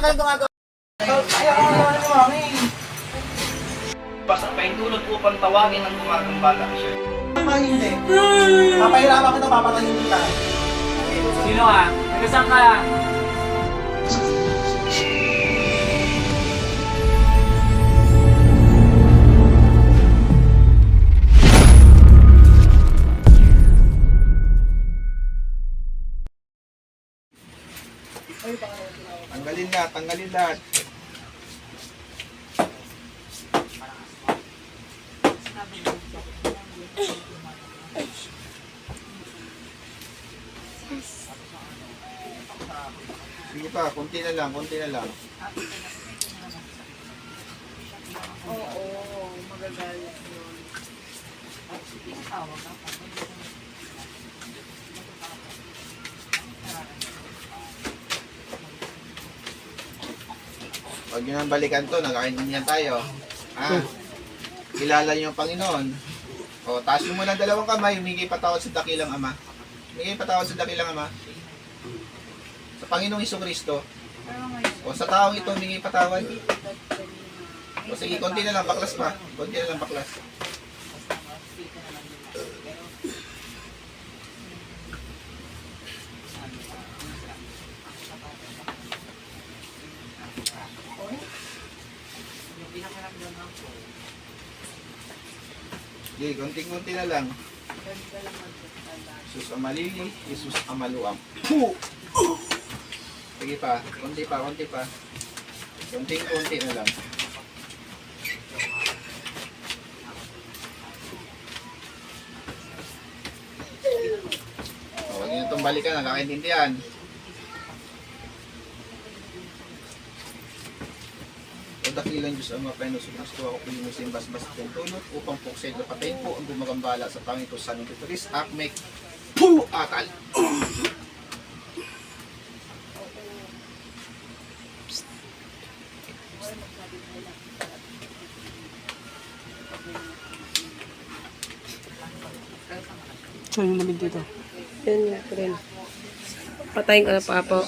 ka lang gumagawa. Ayaw ko naman ni Mami. Basta paintulot upang tawagin ang gumagambala siya. Hindi. Papahirapan kita, papatayin kita. Sino ka? Nagkasang ka? Tanggalin lahat, tanggalin lahat. Sige pa, konti na lang, konti na lang. Oo, magagalit yun. Huwag nyo nang balikan to, nagkakaintindihan tayo. Kilala niyo ang Panginoon. O, taas mo muna ang dalawang kamay, humingi patawad sa dakilang Ama. Humingi patawad sa dakilang Ama. Sa Panginoong Hesukristo. O, sa taong ito, humingi patawad. O, sige, konti na lang, baklas pa. Konti na lang, baklas. Sige, konting-konti na lang. Jesus amalili, Jesus amaluam. Sige pa, konti pa, konti pa. Konting-konti na lang. O, huwag nyo itong balikan, nakakaintindihan. O dakilang Diyos ang mapay sa Kristo ako pilimusin basbas ng tulot upang puksay na patayin po ang gumagambala sa Panginoon ko sa nung tutulis akmek pu atal. Saan yung lamig dito? Yan yung green. Patayin ko na pa po.